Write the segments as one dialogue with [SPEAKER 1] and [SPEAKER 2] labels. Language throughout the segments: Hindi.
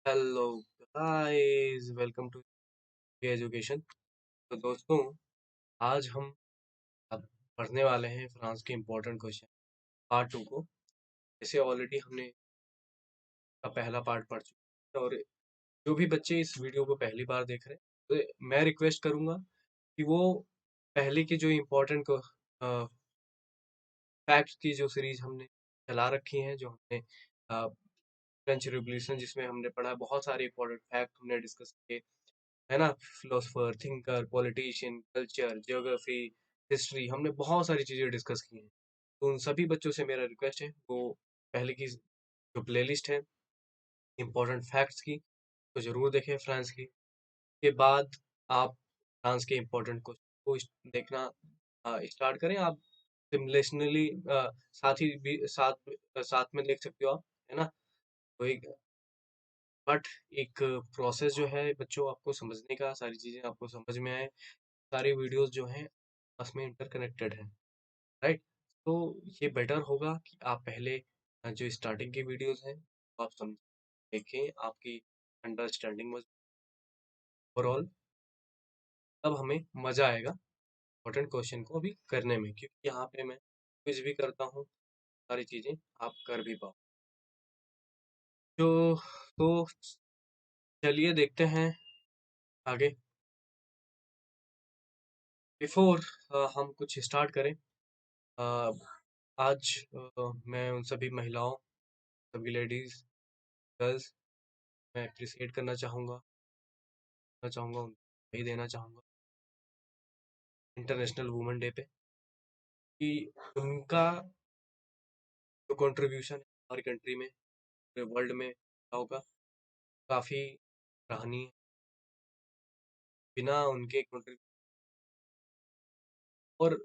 [SPEAKER 1] Hello guys, welcome to education. तो दोस्तों, आज हम अब पढ़ने वाले हैं फ्रांस के इम्पोर्टेंट क्वेश्चन पार्ट टू को। जैसे ऑलरेडी हमने का पहला पार्ट पढ़ चुके हैं, और जो भी बच्चे इस वीडियो को पहली बार देख रहे हैं, तो मैं रिक्वेस्ट करूंगा कि वो पहले के जो इम्पोर्टेंट फैक्ट्स की जो सीरीज हमने चला रखी है, जो हमने फ्रेंच रिवॉल्यूशन जिसमें हमने पढ़ा, बहुत सारे इम्पोर्टेंट फैक्ट हमने डिस्कस किए, है ना। Philosopher, thinker, politician, culture, geography, history, हमने बहुत सारी चीज़ें डिस्कस की हैं। तो उन सभी बच्चों से मेरा रिक्वेस्ट है, वो पहले की जो प्लेलिस्ट है इम्पोर्टेंट फैक्ट्स की, तो ज़रूर देखें फ्रांस की। के बाद आप फ्रांस के इम्पोर्टेंट क्वेश्चन को देखना स्टार्ट करें। आप सिमुलेशनली साथ ही भी साथ में देख सकते हो आप, है ना। तो एक बट एक प्रोसेस जो है बच्चों, आपको समझने का, सारी चीज़ें आपको समझ में आए, सारी वीडियोस जो हैं आपस में इंटरकनेक्टेड हैं, राइट। तो ये बेटर होगा कि आप पहले जो स्टार्टिंग की वीडियोस हैं वो आप समझ देखें, आपकी अंडरस्टैंडिंग ओवरऑल, तब हमें मज़ा आएगा इम्पोर्टेंट क्वेश्चन को भी करने में, क्योंकि यहाँ पे मैं कुछ भी करता हूँ, सारी चीज़ें आप कर भी पाओ। तो चलिए देखते हैं आगे। बिफोर हम कुछ स्टार्ट करें, अ, आज मैं उन सभी महिलाओं, सभी लेडीज, गर्ल्स, मैं अप्रिसिएट करना चाहूँगा, उन्हें देना चाहूँगा इंटरनेशनल वुमेन डे पे, कि उनका जो कंट्रीब्यूशन है हमारी कंट्री में, पूरे वर्ल्ड में महिलाओं का काफ़ी सराहनीय है। बिना उनके कंट्रीब्यूशन, और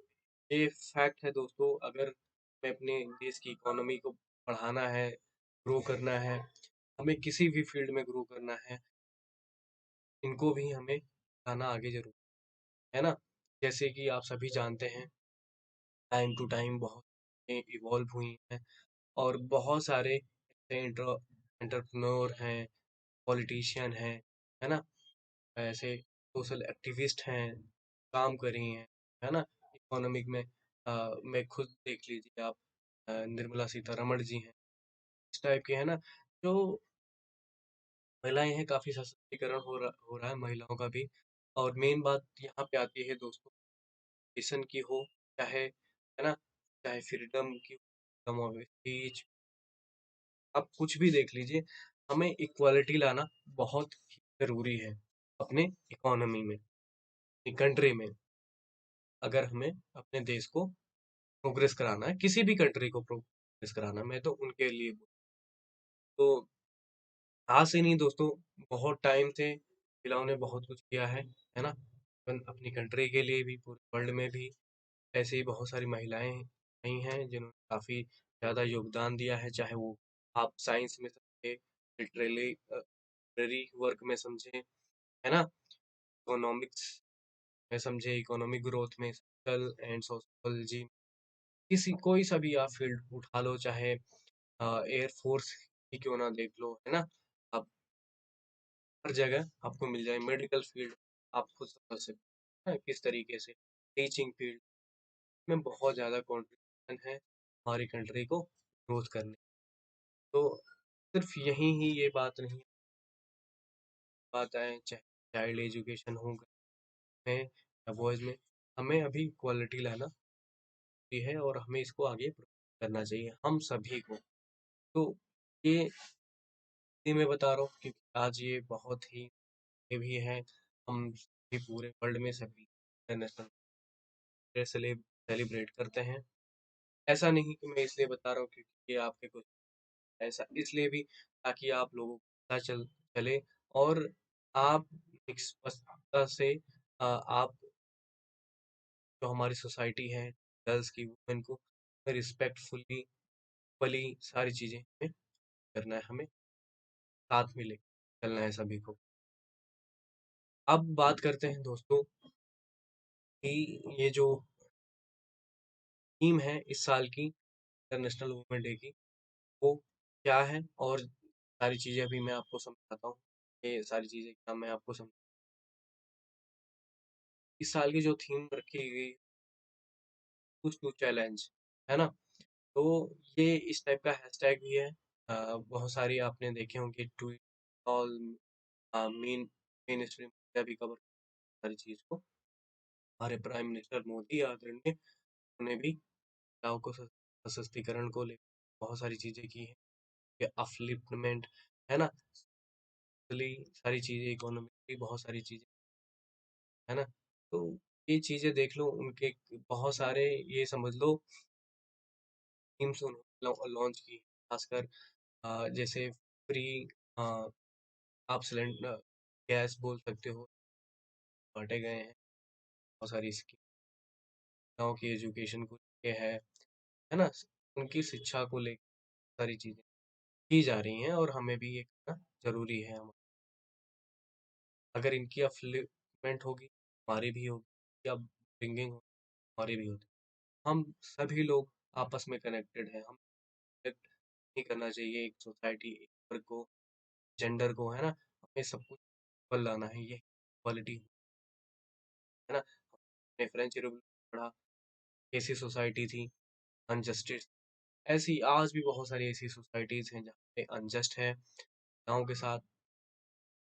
[SPEAKER 1] ये फैक्ट है दोस्तों, अगर हमें अपने देश की इकोनॉमी को बढ़ाना है, ग्रो करना है, हमें किसी भी फील्ड में ग्रो करना है, इनको भी हमें आना आगे जरूर, है ना। जैसे कि आप सभी जानते हैं, टाइम टू टाइम बहुत इवॉल्व हुई हैं, और बहुत सारे ऐसे एंटरप्रेन्योर हैं, पॉलिटिशियन हैं, है ना, ऐसे सोशल एक्टिविस्ट हैं, काम कर रही हैं, है ना, इकोनॉमिक में। मैं खुद देख लीजिए आप, निर्मला सीतारमण जी हैं, इस टाइप के, है ना। जो महिलाएं हैं, काफी सशक्तिकरण हो रहा है महिलाओं का भी। और मेन बात यहाँ पे आती है दोस्तों, एजुकेशन की हो, चाहे, है ना, चाहे फ्रीडम की, फ्रीडम ऑफ स्पीच, आप कुछ भी देख लीजिए, हमें इक्वालिटी लाना बहुत ही जरूरी है अपने इकोनॉमी में, अपनी कंट्री में। अगर हमें अपने देश को प्रोग्रेस कराना है, किसी भी कंट्री को प्रोग्रेस कराना है, मैं तो उनके लिए तो आज से नहीं दोस्तों, बहुत टाइम से महिलाओं ने बहुत कुछ किया है ना। अपनी कंट्री के लिए भी, पूरे वर्ल्ड में भी ऐसे ही बहुत सारी महिलाएं आई हैं जिन्होंने काफी ज्यादा योगदान दिया है, चाहे वो आप साइंस में समझे, लिटरेली लिटरेरी वर्क में समझे, है ना, इकोनॉमिक्स में समझे, इकोनॉमिक ग्रोथ में, सोशल एंड सोशियोलॉजी, किसी कोई सा भी आप फील्ड उठा लो, चाहे एयर फोर्स ही क्यों ना देख लो, है ना। आप हर जगह आपको मिल जाए, मेडिकल फील्ड आप खुद समझ सकते हैं किस तरीके से, टीचिंग फील्ड में बहुत ज़्यादा कंट्रीब्यूशन है हमारी कंट्री को ग्रोथ करने। तो सिर्फ यही ही ये बात नहीं, बात आए चाहे चाइल्ड एजुकेशन हो, में या बॉयज़ में, हमें अभी क्वालिटी लाना भी है, और हमें इसको आगे करना चाहिए हम सभी को। तो ये मैं बता रहा हूँ क्योंकि आज ये बहुत ही ये भी है, हम भी पूरे वर्ल्ड में सभी इंटरनेशनल डे सेलिब्रेट करते हैं। ऐसा नहीं कि मैं इसलिए बता रहा हूँ क्योंकि ये आपके कुछ, ऐसा इसलिए भी ताकि आप लोगों को पता चले, और आप एक स्पष्टता से आप जो हमारी सोसाइटी है, गर्ल्स की, वुमेन को रिस्पेक्टफुली, इक्वली सारी चीज़ें हमें करना है, हमें साथ में लेके चलना है सभी को। अब बात करते हैं दोस्तों कि ये जो थीम है इस साल की इंटरनेशनल वुमेन डे की, वो क्या है, और सारी चीज़ें अभी मैं आपको समझाता हूँ। ये सारी चीज़ें क्या मैं आपको सम इस साल की जो थीम रखी गई, कुछ टू चैलेंज, है ना? तो ये इस टाइप का हैशटैग भी है। बहुत सारी आपने देखे होंगे tweet all main stream media भी कवर सारी चीज़ को। हमारे प्राइम मिनिस्टर मोदी आदरणीय उन्होंने भी महिलाओं को सशक्तिकरण को लेकर बहुत सारी चीज़ें की हैं। ये अपलिफ्टमेंट, है ना? सारी चीज़ें इकोनॉमिकली बहुत सारी चीज़ें, है ना? तो ये चीज़ें देख लो उनके बहुत सारे ये समझ लो स्कीम्स उन्होंने लॉन्च की, खासकर जैसे फ्री अ, आप सिलेंडर गैस बोल सकते हो, बाँटे गए हैं। बहुत सारी स्कीम गाँव की एजुकेशन को लेके है ना? उनकी शिक्षा को लेके सारी चीज़ें की जा रही हैं और हमें भी ये करना ज़रूरी है। अगर इनकी अपलिफ्टमेंट होगी, हमारी भी होगी, या ब्रिंगिंग हमारी भी होगी। हम सभी लोग आपस में कनेक्टेड हैं। हम नेग्लेक्ट नहीं करना चाहिए एक सोसाइटी, एक वर्ग को, जेंडर को, है ना? हमें सब कुछ इक्वल लाना है, ये इक्वालिटी, है ना? हमने फ्रेंच रिवॉल्यूशन पढ़ा, कैसी सोसाइटी थी, अनजस्टिस। ऐसी आज भी बहुत सारी ऐसी सोसाइटीज़ हैं जहाँ पे अनजस्ट है महिलाओं के साथ।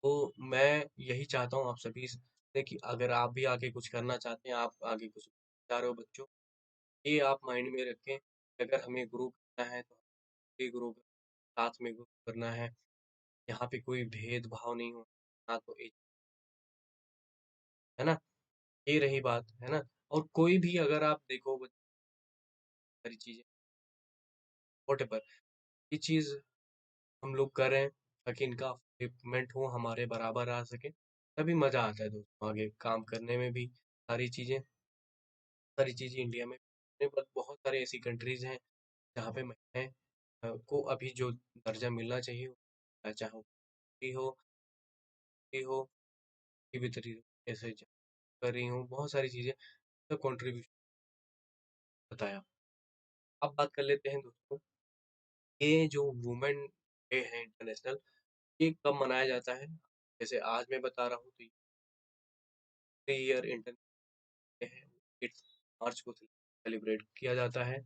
[SPEAKER 1] तो मैं यही चाहता हूँ आप सभी से कि अगर आप भी आगे कुछ करना चाहते हैं, आप आगे कुछ चाह रहे हो बच्चों, ये आप माइंड में रखें कि अगर हमें ग्रो करना है तो ये ग्रो साथ में ग्रो करना है। यहाँ पे कोई भेदभाव नहीं हो, ना तो एक, है ना? ये रही बात, है ना? और कोई भी अगर आप देखो सारी चीज़ें व्हाटएवर, ये चीज़ हम लोग कर रहे हैं ताकि इनका डेवलपमेंट हो, हमारे बराबर आ सके, तभी मज़ा आता है दोस्तों आगे काम करने में भी। सारी चीज़ें इंडिया में बट बहुत सारी ऐसी कंट्रीज़ हैं जहाँ पे महिलाएँ को अभी जो दर्जा मिलना चाहिए, चाहे वो भी हो, भी हो, किसी भी तरीके से कर रही हूँ, बहुत सारी चीज़ें का कंट्रीब्यूशन बताया। अब बात कर लेते हैं दोस्तों, ये जो वुमेन डे है इंटरनेशनल, ये कब मनाया जाता है? जैसे आज मैं बता रहा हूँ तो 3 ईयर इंटरनेशनल डे है, 8 मार्च को सेलिब्रेट किया जाता है।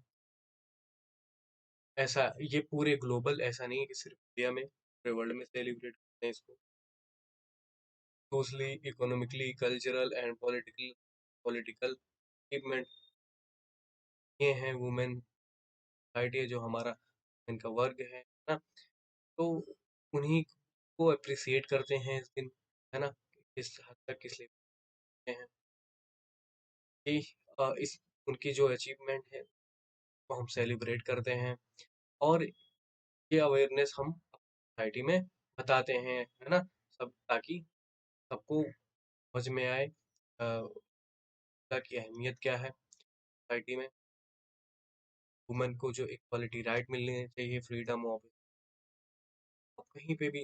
[SPEAKER 1] ऐसा ये पूरे ग्लोबल ऐसा नहीं है कि सिर्फ इंडिया में, पूरे वर्ल्ड में सेलिब्रेट करते हैं इसको। Socially, economically, cultural and political achievement ये हैं वुमेन सोसाइटी है जो हमारा इनका वर्ग है ना? तो उन्हीं को अप्रिशिएट करते हैं इस दिन, है ना? इस हद तक किस लिए करते हैं कि इस उनकी जो अचीवमेंट है वो हम सेलिब्रेट करते हैं और ये अवेयरनेस हम सोसाइटी में बताते हैं, है ना? सब ताकि सबको समझ में आए की अहमियत क्या है सोसाइटी में, वुमेन को जो इक्वालिटी राइट मिलने चाहिए, फ्रीडम ऑफ कहीं पे भी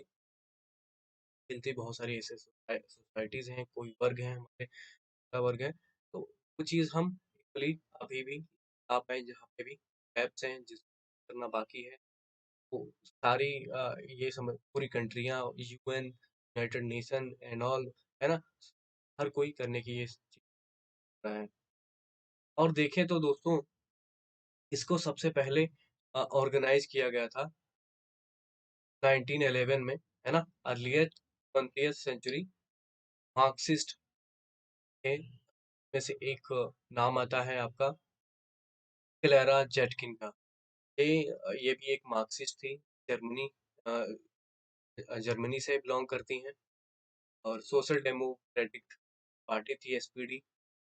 [SPEAKER 1] मिलती, बहुत सारी ऐसे सोसाइटीज़ हैं, कोई वर्ग है हमारे का वर्ग है, तो वो चीज़ हम इक्वली अभी भी आ पाए जहाँ पे भी गैप्स हैं जिस करना बाकी है, वो सारी ये समझ पूरी कंट्रियाँ, UN, united nation and all, है ना? हर कोई करने की ये चीज़ कर रहा है। और देखें तो दोस्तों इसको सबसे पहले ऑर्गेनाइज़ किया गया था 1911 में, है ना? अर्लियर 20th सेंचुरी मार्क्सिस्ट के में से एक नाम आता है आपका क्लेरा जेटकिन का। ये भी एक मार्क्सिस्ट थी, जर्मनी जर्मनी से बिलोंग करती हैं और सोशल डेमोक्रेटिक पार्टी थी एसपीडी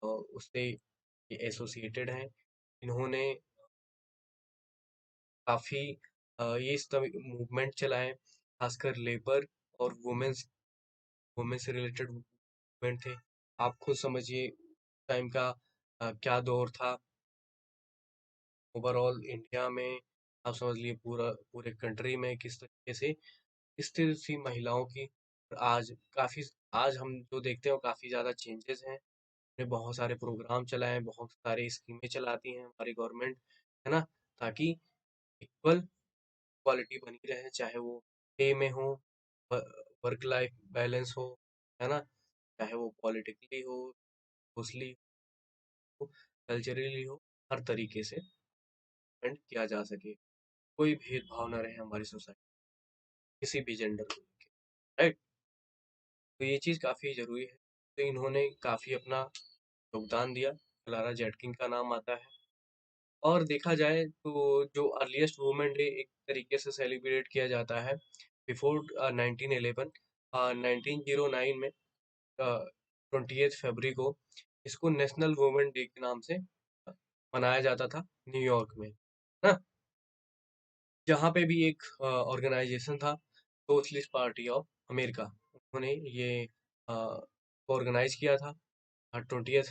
[SPEAKER 1] और उससे ये एसोसिएटेड हैं। इन्होंने काफ़ी ये इस तरह मूवमेंट चलाए, खासकर लेबर और वुमेन से रिलेटेड मूवमेंट थे। आप खुद समझिए टाइम का क्या दौर था ओवरऑल इंडिया में, आप समझ लिए पूरे कंट्री में किस तरीके से स्थिति थी महिलाओं की। आज काफ़ी आज हम जो देखते हैं वो काफ़ी ज़्यादा चेंजेस हैं। ने बहुत सारे प्रोग्राम चलाए हैं, बहुत सारी स्कीमें चलाती हैं हमारी गवर्नमेंट, है ना? ताकि इक्वल इक्वालिटी बनी रहे, चाहे वो पे में हो, वर्क लाइफ बैलेंस हो, है ना? चाहे वो पॉलिटिकली हो, सोशली हो, कल्चरली हो, हर तरीके से स्पेंड किया जा सके। कोई भेदभाव ना रहे हमारी सोसाइटी, किसी भी जेंडर को लेके, राइट? तो ये चीज़ काफ़ी ज़रूरी है। तो इन्होंने काफ़ी अपना योगदान दिया। क्लारा जेटकिन का नाम आता है। और देखा जाए तो जो अर्लीस्ट वुमेन डे एक तरीके से सेलिब्रेट किया जाता है बिफोर 1911, 1909 में, 28 फरवरी को इसको नेशनल वुमेन डे के नाम से मनाया जाता था न्यूयॉर्क में, ना? जहाँ पे भी एक ऑर्गेनाइजेशन था, सोशलिस्ट पार्टी ऑफ अमेरिका, उन्होंने ये ऑर्गेनाइज किया था 20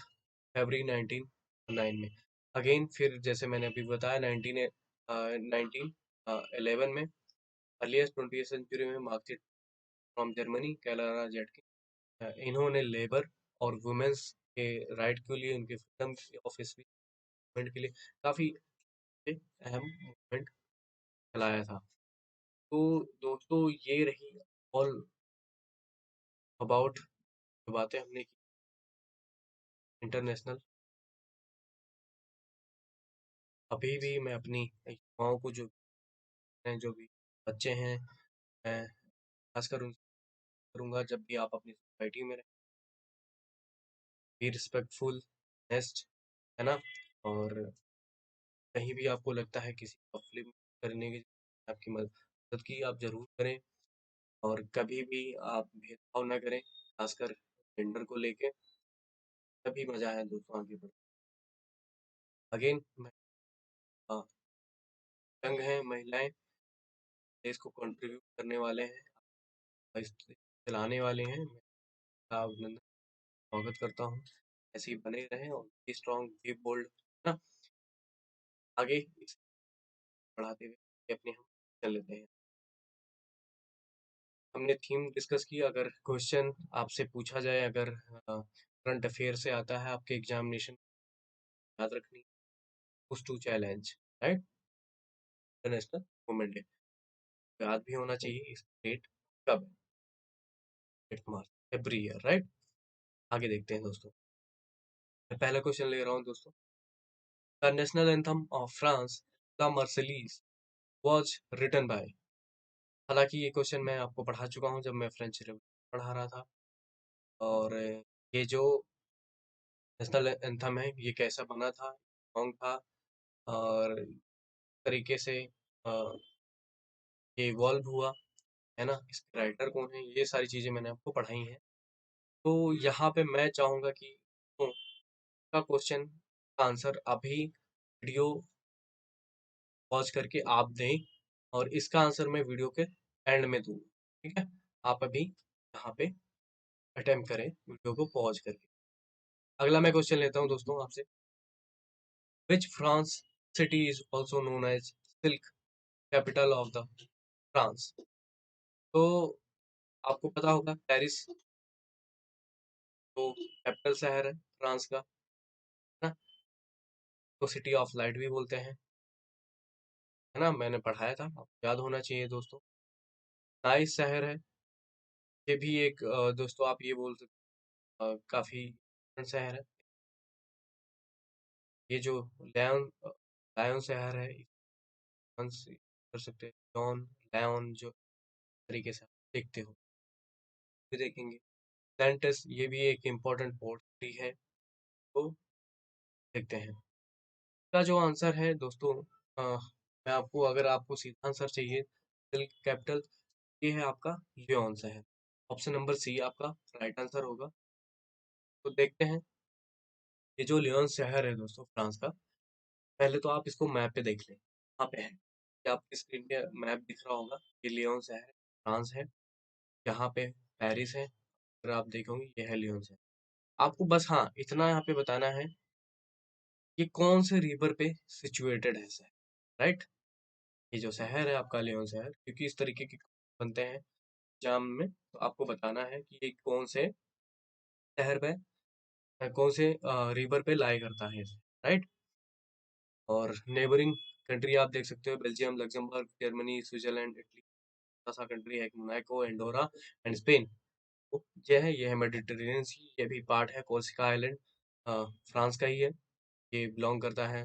[SPEAKER 1] फरवरी 1909 में। अगेन फिर जैसे मैंने अभी बताया 1911 में अर्लीस्ट 20th सेंचुरी में मार्क्सिस्ट फ्रॉम जर्मनी कैलारा जेटकिन, इन्होंने लेबर और वुमेन्स के राइट के लिए, उनके फ्रीडम ऑफ स्पीच के लिए काफ़ी अहम मूवमेंट चलाया था। तो दोस्तों ये रही ऑल अबाउट जो बातें हमने की इंटरनेशनल। अभी भी मैं अपनी युवाओं को जो हैं, जो भी बच्चे हैं, मैं खासकर उनसे करूँगा जब भी आप अपनी सोसाइटी में रहें, बी रिस्पेक्टफुल, नेस्ट, है ना? और कहीं भी आपको लगता है किसी को उप्लिफ्ट करने की, आपकी मदद की, आप ज़रूर करें। और कभी भी आप भेदभाव ना करें, खासकर जेंडर को लेके। तभी मज़ा है दोस्तों आगे बढ़। अगेन मैं यंग हैं, महिलाएं देश को कंट्रीब्यूट करने वाले हैं, देश चलाने वाले हैं, मैं आपका अभिनंदन स्वागत करता हूँ। ऐसे ही बने रहें और बी स्ट्रॉन्ग, बी बोल्ड, ना? आगे इसे बढ़ाते हुए अपने हम चल लेते हैं। हमने थीम डिस्कस की। अगर क्वेश्चन आपसे पूछा जाए, अगर करंट अफेयर से आता है आपके एग्जामिनेशन, याद रखनी, उस to challenge, right? International Women Day याद भी होना चाहिए। इस डेट कब? 8 मार्च एवरी ईयर, राइट? आगे देखते हैं दोस्तों। मैं पहला क्वेश्चन ले रहा हूँ दोस्तों। The national anthem of France, the Marseillaise, was written by. हालांकि ये क्वेश्चन मैं आपको पढ़ा चुका हूँ जब मैं फ्रेंच रेवोल्यूशन पढ़ा रहा था। और ये जो नेशनल एंथम है, ये कैसा बना था, सॉन्ग था, और तरीके से ये इवॉल्व हुआ, है ना? इसके राइटर कौन है, ये सारी चीज़ें मैंने आपको पढ़ाई हैं। तो यहाँ पे मैं चाहूँगा कि तो का क्वेश्चन का आंसर अभी वीडियो पॉज करके आप दें, और इसका आंसर मैं वीडियो के एंड में दूँ, ठीक है? आप अभी यहाँ पे अटेम्प्ट करें वीडियो को पॉज करके। अगला मैं क्वेश्चन लेता हूँ दोस्तों आपसे। Which France city is also known as silk capital of the France? तो आपको पता होगा पेरिस तो कैपिटल शहर है फ्रांस का, है ना? तो सिटी ऑफ लाइट भी बोलते हैं, है ना? मैंने पढ़ाया था, आपको याद होना चाहिए दोस्तों। नाइस शहर है, ये भी एक दोस्तों आप ये बोल सकते, काफी शहर है। ये जो लायन लायन शहर है, फ्रांस कर सकते हैं, जॉन लायन जो तरीके से आप देखते हो, भी देखेंगे। सेंटस, ये भी एक इम्पोर्टेंट पोर्ट सिटी है, तो देखते हैं। इसका जो आंसर है दोस्तों, मैं आपको, अगर आपको सीधा आंसर चाहिए सिल्क कैपिटल, ये है आपका लियोन शहर। ऑप्शन नंबर सी आपका राइट आंसर होगा। तो देखते हैं ये जो लियोन शहर है दोस्तों फ्रांस का, पहले तो आप इसको मैप पे देख लें, कहाँ पे है। क्या आपकी स्क्रीन पे मैप दिख रहा होगा? ये लियोन शहर है, फ्रांस है, यहाँ पे पेरिस है, अगर आप देखोगे ये है लियोन शहर। आपको बस हाँ इतना यहाँ पे बताना है, ये कौन से रिवर पे सिचुएटेड है शहर, राइट? ये जो शहर है आपका लियोन शहर, क्योंकि इस तरीके के बनते हैं एग्जाम में, तो आपको बताना है कि ये कौन से शहर पे, कौन से रिवर पे लाई करता है, राइट? और नेबरिंग कंट्री आप देख सकते हो, Belgium, Luxembourg, Germany, Switzerland, Italy, छोटा-सा कंट्री है, मोनाको, एंडोरा एंड स्पेन। तो ये है मेडिटेरेनियन सी, ये भी पार्ट है कोर्सिका आइलैंड, फ्रांस का ही है। ये बिलॉन्ग करता है,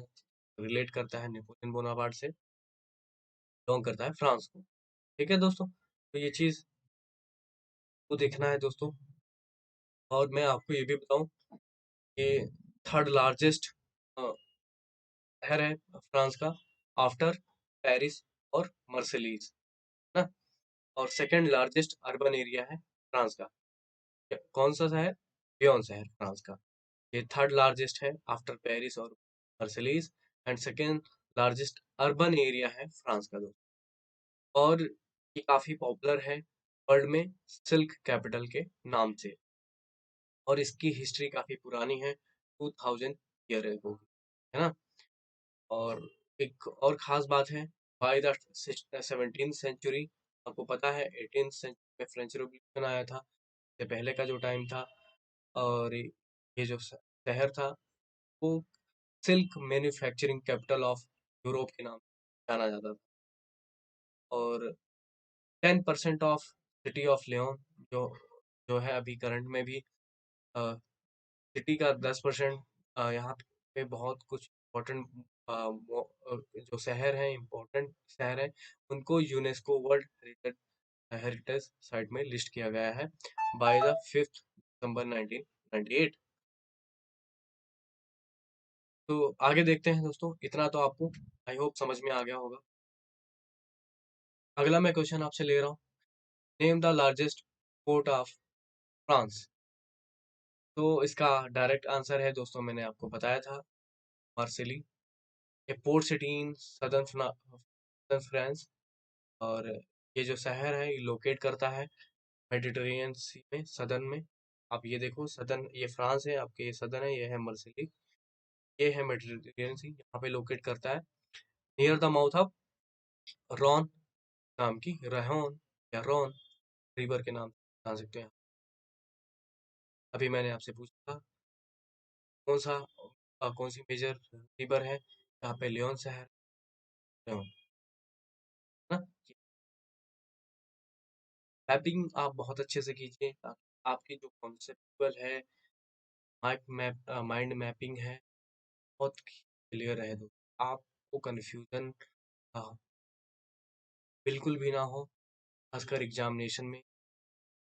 [SPEAKER 1] रिलेट करता है नेपोलियन बोनापार्ट से, बिलॉन्ग करता है फ्रांस को। ठीक है दोस्तों? तो ये चीज़ को देखना है दोस्तों। और मैं आपको ये भी बताऊँ, ये थर्ड लार्जेस्ट शहर है फ्रांस का, आफ्टर पेरिस और मार्सेलीज, है ना? और सेकंड लार्जेस्ट अर्बन एरिया है फ्रांस का। कौन सा शहर? लियोन शहर फ्रांस का। ये थर्ड लार्जेस्ट है आफ्टर पेरिस और Marseille, and second largest urban area है फ्रांस का दोस्तों। और ये काफ़ी पॉपुलर है वर्ल्ड में सिल्क कैपिटल के नाम से, और इसकी हिस्ट्री काफ़ी पुरानी है, 2000 ईयर एगो, है ना? और एक और ख़ास बात है, बाय द 17th सेंचुरी, आपको पता है 18th सेंचुरी में फ्रेंच रिवॉल्यूशन आया था, इससे पहले का जो टाइम था। और ये जो शहर था, वो silk manufacturing capital of Europe के नाम से जाना जाता था। और 10% ऑफ सिटी ऑफ लियोन, जो जो है अभी करंट में भी सिटी का 10%, यहाँ पे बहुत कुछ इम्पोर्टेंट जो शहर हैं, इम्पोर्टेंट शहर हैं, उनको UNESCO world heritage heritage site में लिस्ट किया गया है बाय द 5th दिसंबर 1998। तो आगे देखते हैं दोस्तों, इतना तो आपको आई होप समझ में आ गया होगा। अगला मैं क्वेश्चन आपसे ले रहा हूँ, name the largest port of France. तो इसका डायरेक्ट आंसर है दोस्तों, मैंने आपको बताया था, मार्सेली। ए port city in southern France. और ये जो शहर है, ये लोकेट करता है मेडिटेरेनियन सी में, सदर्न में। आप ये देखो, सदर्न ये फ्रांस है, आपके ये सदर्न है, ये है मार्सेली, ये है मेडिटेरेनियन सी, यहाँ पे लोकेट करता है near the mouth of Ron नाम की, रहोन या रॉन रिवर के नाम से जान सकते हैं। अभी मैंने आपसे पूछा था कौन सी मेजर रिवर है, यहाँ पे लियोन शहर, लियोन, है ना? मैपिंग आप बहुत अच्छे से कीजिए, ताकि आपकी जो कॉन्सेप्चुअल है, माइंड मैपिंग है, बहुत क्लियर रहे। तो आपको कंफ्यूजन बिल्कुल भी ना हो, खासकर एग्जामिनेशन में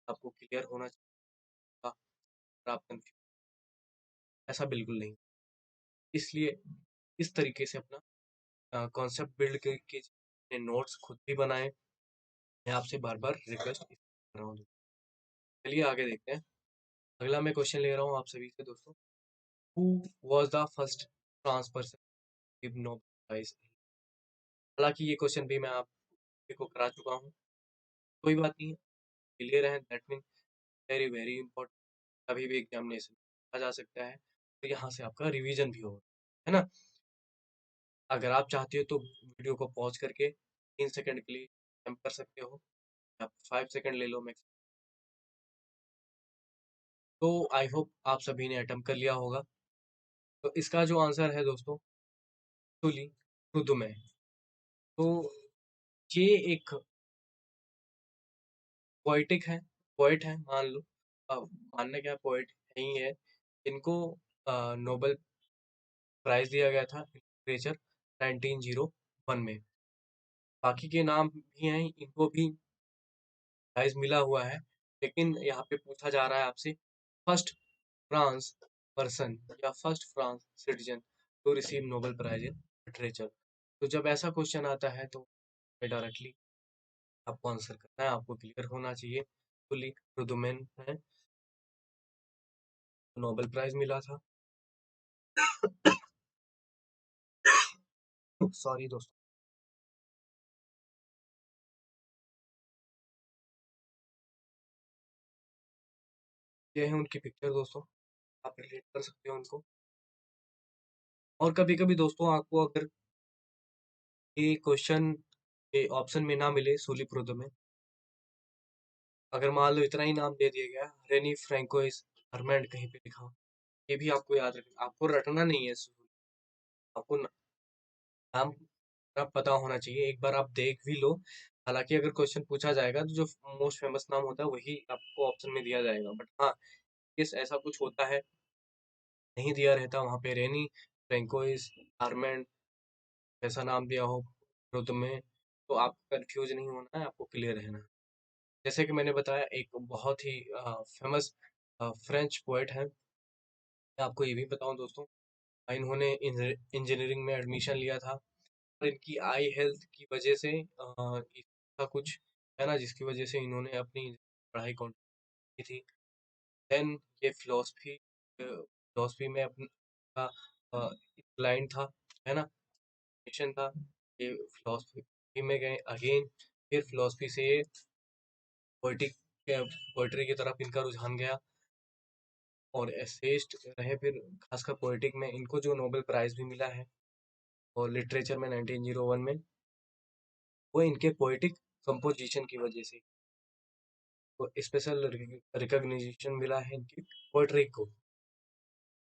[SPEAKER 1] आपको क्लियर होना चाहिए। अगर आप कंफ्यूज, ऐसा बिल्कुल नहीं, इसलिए इस तरीके से अपना कॉन्सेप्ट बिल्ड करके अपने नोट्स खुद भी बनाएं। मैं आपसे बार बार रिक्वेस्ट कर रहा हूँ। चलिए आगे देखते हैं। अगला मैं क्वेश्चन ले रहा हूँ आप सभी से दोस्तों, who was the first France person give Nobel prize. हालांकि ये क्वेश्चन भी मैं आप सभी को करा चुका हूँ, कोई बात नहीं, क्लियर है, that mean very very important, कभी भी एग्जामिनेशन आ जा सकता है, तो यहाँ से आपका रिवीजन भी होगा, है ना? अगर आप चाहते हो तो वीडियो को पॉज करके 3 सेकंड के लिए अटेम्प्ट कर सकते हो, आप 5 सेकंड ले लो मैक्स। तो आई होप आप सभी ने अटेम्प्ट कर लिया होगा। तो इसका जो आंसर है दोस्तों, एक्चुअली खुद में, तो ये एक पोएटिक है, पोएट है मान लो, मानने क्या, पोएट नहीं है, इनको नोबेल प्राइज दिया गया था लिटरेचर 1901 में। बाकी के नाम भी हैं, इनको भी प्राइज मिला हुआ है, लेकिन यहाँ पे पूछा जा रहा है आपसे, फर्स्ट फ्रांस पर्सन या first France citizen to receive Nobel prize in literature. तो जब ऐसा क्वेश्चन आता है, तो डायरेक्टली आपको आंसर करना है, आपको क्लियर होना चाहिए। फुली रुदुमेन है, नोबेल प्राइज मिला था। सॉरी दोस्तों। ये है उनकी पिक्चर दोस्तों, आप रिलेट कर सकते हो उनको। और कभी कभी दोस्तों, आपको अगर ये क्वेश्चन ये ऑप्शन में ना मिले, सूली प्रोदो में, अगर मान लो इतना ही नाम दे दिया गया, रेनी फ्रैंकोइस हरमैंड कहीं पे लिखा हो, ये भी आपको याद रखना, आपको रटना नहीं है, आपको नाम का पता होना चाहिए, एक बार आप देख भी लो, हालाँकि अगर क्वेश्चन पूछा जाएगा तो जो मोस्ट फेमस नाम होता है वही आपको ऑप्शन में दिया जाएगा। बट हाँ, इस ऐसा कुछ होता है, नहीं दिया रहता वहाँ पे रेनी, फ्रैंकोइस, आर्मेंड ऐसा नाम दिया हो रुद्र में, तो आपको कन्फ्यूज़ नहीं होना है, आपको क्लियर रहना है। जैसे कि मैंने बताया एक बहुत ही फेमस फ्रेंच पोएट है। मैं आपको ये भी बताऊँ दोस्तों, इन्होंने इंजीनियरिंग में एडमिशन लिया था और इनकी आई हेल्थ की वजह से इसका कुछ है ना जिसकी वजह से इन्होंने अपनी पढ़ाई कंटिन्यू की थी। देन ये फिलोसफी में अपना इंक्लाइन था, है ना, मिशन था। ये फिलोसफी में गए अगेन, फिर फिलोसफी से ये पोइटिक पोइट्री की तरफ इनका रुझान गया और एसेइस्ट रहे फिर, खासकर पोइटिक में इनको जो नोबेल प्राइज भी मिला है और लिटरेचर में 1901 में, वो इनके पोएटिक कंपोजिशन की वजह से तो स्पेशल रिकॉग्निशन मिला है इनकी पोएट्री को,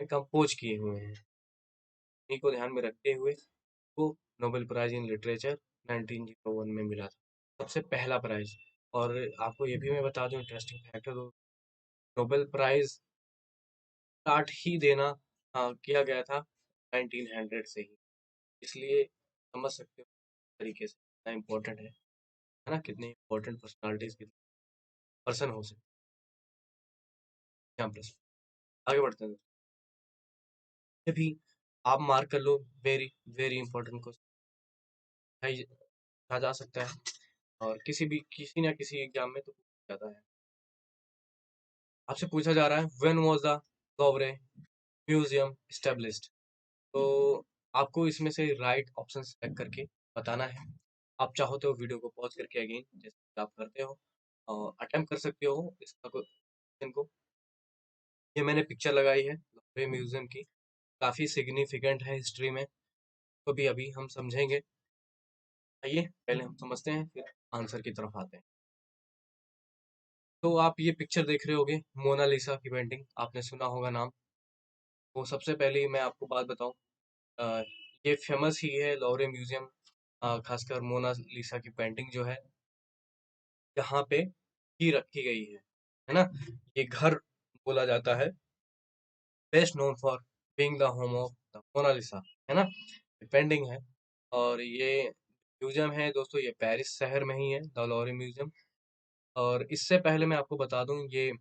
[SPEAKER 1] कंपोज किए हुए हैं, इन्हीं को ध्यान में रखते हुए को नोबेल प्राइज इन लिटरेचर 1901 में मिला था, सबसे पहला प्राइज। और आपको ये भी मैं बता दूं इंटरेस्टिंग फैक्ट है, तो नोबेल प्राइज स्टार्ट ही देना किया गया था 1900 से ही, इसलिए समझ सकते हो तरीके से कितना इम्पोर्टेंट है ना, कितने इम्पोर्टेंट पर्सनालिटीज कितने पर्सन हो सकते हैं। यहाँ प्लस आगे बढ़ते हैं, ये भी आप मार्क कर लो, वेरी वेरी इंपॉर्टेंट क्वेश्चन है, कहा जा सकता है और किसी ना किसी एग्जाम में तो पूछा जाता है। आपसे पूछा जा रहा है when was the Louvre museum established, तो आपको इसमें से राइट ऑप्शन सेलेक्ट करके बताना है। आप चाहो तो वीडियो को पॉज करके अगेन जैसे कि आप करते हो अटेम्प्ट कर सकते हो इसका क्वेश्चन को। ये मैंने पिक्चर लगाई है लोवरे म्यूजियम की, काफी सिग्निफिकेंट है हिस्ट्री में, तो भी अभी हम समझेंगे। आइए पहले हम समझते हैं फिर आंसर की तरफ आते हैं। तो आप ये पिक्चर देख रहे होगे मोनालिसा की पेंटिंग, आपने सुना होगा नाम। तो सबसे पहले मैं आपको बात बताऊं, अ, ये फेमस ही है लॉवरे म्यूजियम, खासकर मोनालिसा की पेंटिंग जो है यहाँ पे ही रखी गई है ना। ये घर बोला जाता है, best known for being the home of the Mona Lisa, है ना, पेंटिंग है। और ये म्यूजियम है दोस्तों, ये पेरिस शहर में ही है द लॉवरे म्यूजियम। और इससे पहले मैं आपको बता दूं, ये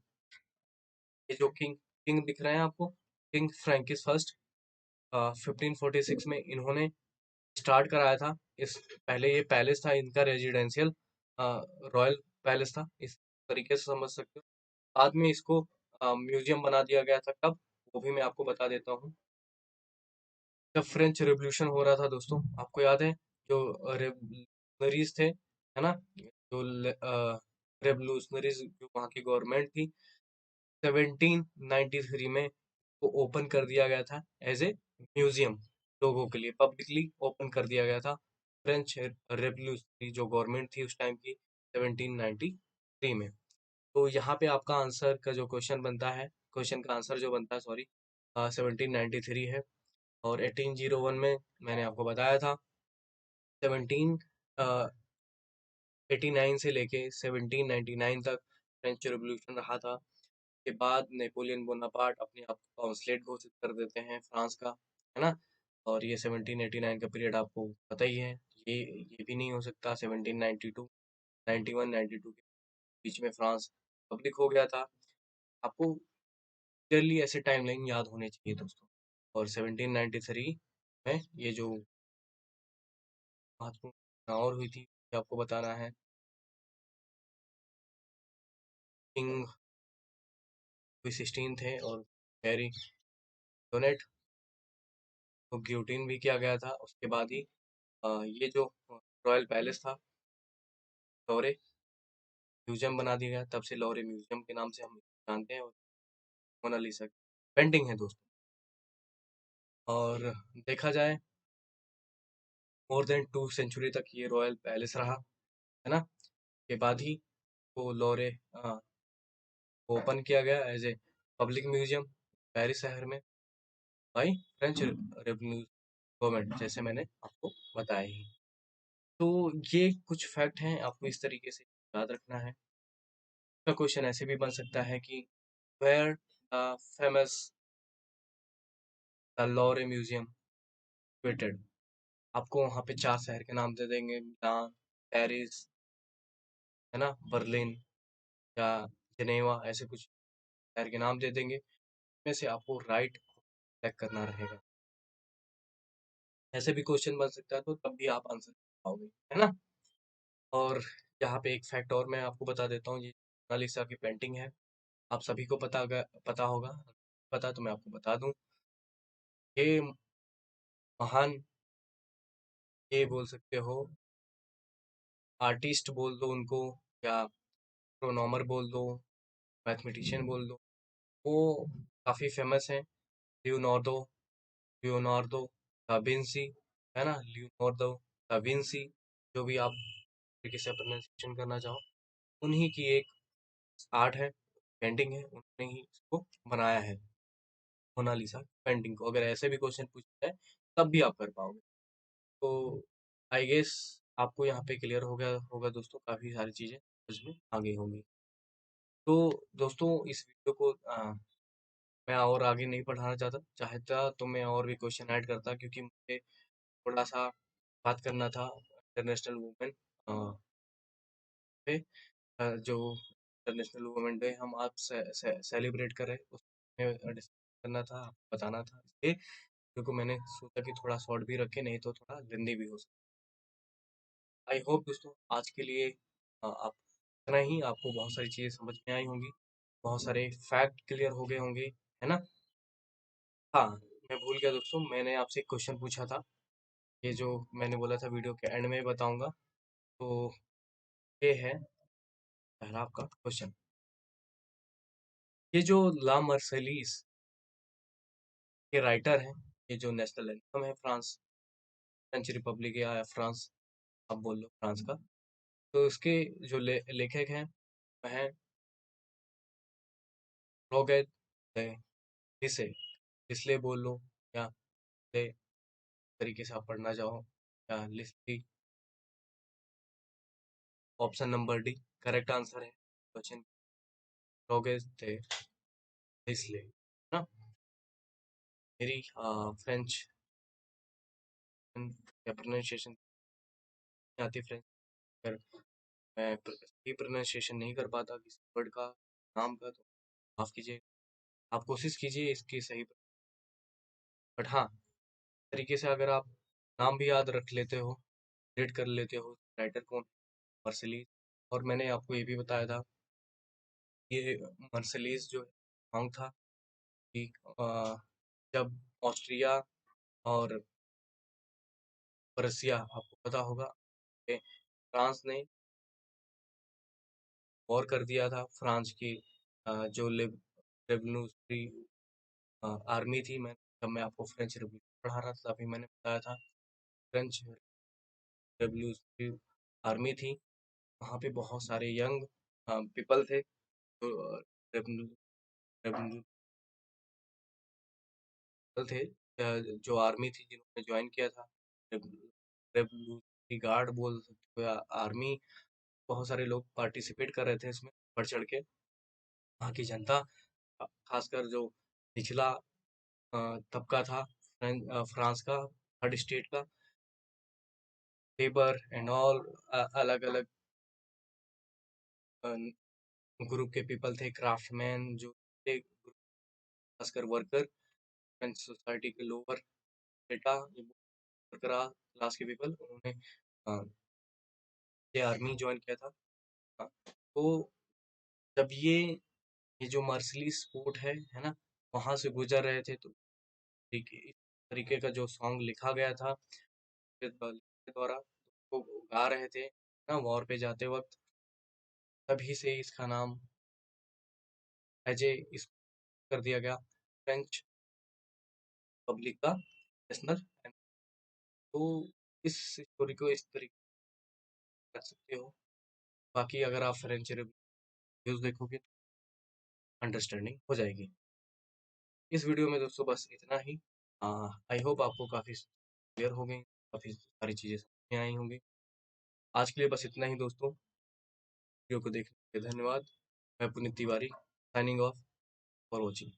[SPEAKER 1] जो किंग किंग दिख रहे हैं आपको, किंग फ्रैंकिस फर्स्ट, 1546 में इन्होंने स्टार्ट कराया था। इस पहले ये पैलेस था इनका रेजिडेंशियल, रॉयल पैलेस था, इस तरीके से समझ सकते हो। बाद में इसको म्यूजियम बना दिया गया था, कब, वो भी मैं आपको बता देता हूँ। जब फ्रेंच रेवोल्यूशन हो रहा था दोस्तों, आपको याद है जो रेवोल्यूशनरीज थे, है ना, जो रेवोल्यूशनरीज जो वहाँ की गवर्नमेंट थी, 1793 में वो ओपन कर दिया गया था एज ए म्यूजियम, लोगों के लिए पब्लिकली ओपन कर दिया गया था। फ्रेंच रेवोल्यूशनरी जो गवर्नमेंट थी उस टाइम की, 1793 में। तो यहाँ पे आपका आंसर का जो क्वेश्चन बनता है, क्वेश्चन का आंसर जो बनता है सॉरी, 1793 है। और 1801 में मैंने आपको बताया था, 1789 से लेके 1799 तक फ्रेंच रेवोल्यूशन रहा था। के बाद नेपोलियन बोनापार्ट अपने आप को कॉन्सुलेट घोषित कर देते हैं फ्रांस का, है ना। और ये 1789 का पीरियड आपको पता ही है, ये भी नहीं हो सकता। 1792 91 92 के बीच में फ्रांस पब्लिक हो गया था। आपको क्लियरली ऐसे टाइमलाइन याद होने चाहिए दोस्तों। और 1793 में ये जो महत्वपूर्ण घटना और हुई थी ये आपको बताना है। किंग लुई 16 थे और मैरी डोनेट को गियोटिन भी किया गया था। उसके बाद ही ये जो रॉयल पैलेस था, लॉरे म्यूजियम बना दिया गया, तब से लॉरे म्यूजियम के नाम से हम जानते हैं। और मोनालिसा पेंटिंग है दोस्तों। और देखा जाए मोर देन 2 सेंचुरी तक ये रॉयल पैलेस रहा, है ना। के बाद ही वो लॉरे ओपन किया गया as a public museum Paris शहर में, बाई फ्रेंच रेवोल्यूशन गवर्नमेंट, जैसे मैंने आपको बताया ही। तो ये कुछ फैक्ट हैं, आपको इस तरीके से याद रखना है। का क्वेश्चन ऐसे भी बन सकता है कि where the famous the Louvre museum situated. आपको वहाँ पे 4 शहर के नाम दे देंगे, मिलान, पेरिस, है ना, बर्लिन या जेनेवा, ऐसे कुछ शहर के नाम दे देंगे। इसमें से आपको राइट सेलेक्ट करना रहेगा। ऐसे भी क्वेश्चन बन सकता है, तो तब भी आप आंसर कर पाओगे, है ना। और यहाँ पे एक फैक्ट और मैं आपको बता देता हूँ, ये मोनालिसा की पेंटिंग है। आप सभी को पता होगा। पता तो मैं आपको बता दूं, ये महान, ये बोल सकते हो आर्टिस्ट बोल दो उनको, या एस्ट्रोनॉमर बोल दो, मैथमेटिशियन बोल दो, वो काफ़ी फेमस हैं। लियोनार्डो लियोनार्डो दा विंसी, है ना, लियोनार्डो दा विंसी, जो भी आप तरीके से प्रोनाउंसिएशन करना चाहो, उन्हीं की एक आर्ट है, पेंटिंग है, उन्होंने ही इसको बनाया है, मोनालिसा पेंटिंग को। अगर ऐसे भी क्वेश्चन पूछा जाए तब भी आप कर पाओगे। तो आई गेस आपको यहाँ पे क्लियर हो गया होगा दोस्तों, काफ़ी सारी चीज़ें समझ में आ गई होंगी। तो दोस्तों इस वीडियो को मैं और आगे नहीं बढ़ाना चाहता तो मैं और भी क्वेश्चन ऐड करता, क्योंकि मुझे थोड़ा सा बात करना था इंटरनेशनल वुमेन पे, जो इंटरनेशनल वुमेन डे हम आप सेलिब्रेट कर रहे हैं, उसमें डिस्कस करना था, आपको बताना था, इसलिए वीडियो को मैंने सोचा कि थोड़ा शॉर्ट भी रखे, नहीं तो थोड़ा लेंदी भी हो सकता। आई होप दोस्तों आज के लिए आप इतना ही, आपको बहुत सारी चीज़ें समझ में आई होंगी, बहुत सारे फैक्ट क्लियर हो गए होंगे, है ना। हाँ, मैं भूल गया दोस्तों, मैंने आपसे एक क्वेश्चन पूछा था, ये जो मैंने बोला था वीडियो के एंड में बताऊंगा, तो ये है पहला आपका क्वेश्चन। ये जो ला मर्सेलीस के राइटर हैं, ये जो नेशनल एंथम है फ्रांस, फ्रेंच रिपब्लिक या फ्रांस, आप बोल लो फ्रांस का, तो इसके जो लेखक हैं वह हैं रोगेट लिसे, लिसले बोल लो, या ले तरीके से आप पढ़ना चाहो, या लिस्ली। Option number D correct answer है क्वेश्चन, रोगेट थे लिसले, ना। मेरी फ्रेंच या प्रोनाउंसिएशन नहीं आती फ्रेंच, अगर मैं सही प्रोनाउंसिएशन नहीं कर पाता किसी वर्ड का, नाम का, तो माफ कीजिए, आप कोशिश कीजिए इसकी सही। बट हाँ, तरीके से अगर आप नाम भी याद रख लेते हो, रीड कर लेते हो राइटर कौन, मर्सिलीज। और मैंने आपको ये भी बताया था, ये मर्सिलीज जो सॉन्ग था कि जब ऑस्ट्रिया और रसिया, आपको पता होगा कि फ्रांस ने वॉर कर दिया था, फ्रांस की जो रेवोल्यूशनरी आर्मी थी, जब मैं आपको फ्रेंच रिवॉल्यूशन पढ़ा रहा था तभी मैंने बताया था, फ्रेंच रेवोल्यूशनरी आर्मी थी, वहाँ पे बहुत सारे यंग पीपल थे, जो रेवोल्यूशन थे, जो आर्मी थी जिन्होंने ज्वाइन किया था, रेवोल्यूशनरी गार्ड बोल सकते हो या आर्मी, बहुत सारे लोग पार्टिसिपेट कर रहे थे इसमें बढ़ चढ़ के। वहाँ की जनता, खासकर जो निचला तबका था फ्रांस का, थर्ड स्टेट का, लेबर एंड ऑल, अलग अलग ग्रुप के पीपल थे, क्राफ्टमैन जो थे, खासकर वर्कर, फ्रेंच सोसाइटी के लोअर डेटा वर्कर क्लास के पीपल, उन्होंने ये आर्मी ज्वाइन किया था। तो जब ये जो मार्शलिस फोर्ट है ना, वहां से गुजर रहे थे, तो इस तरीके का जो सॉन्ग लिखा गया था के द्वारा, वो गा रहे थे ना वॉर पे जाते वक्त, तभी से इसका नाम एज ए इस कर दिया गया, फ्रेंच पब्लिक का नेशनल। तो इस स्टोरी को इस तरीके से रख सकते हो, बाकी अगर आप फ्रेंच रिव्यूज देखोगे तो अंडरस्टैंडिंग हो जाएगी। इस वीडियो में दोस्तों बस इतना ही। आई होप आपको काफ़ी क्लियर हो गई, काफ़ी सारी चीज़ें समझ में आई होंगी। आज के लिए बस इतना ही दोस्तों। वीडियो को देखने के लिए धन्यवाद। मैं Puneet Tiwari signing off for watching.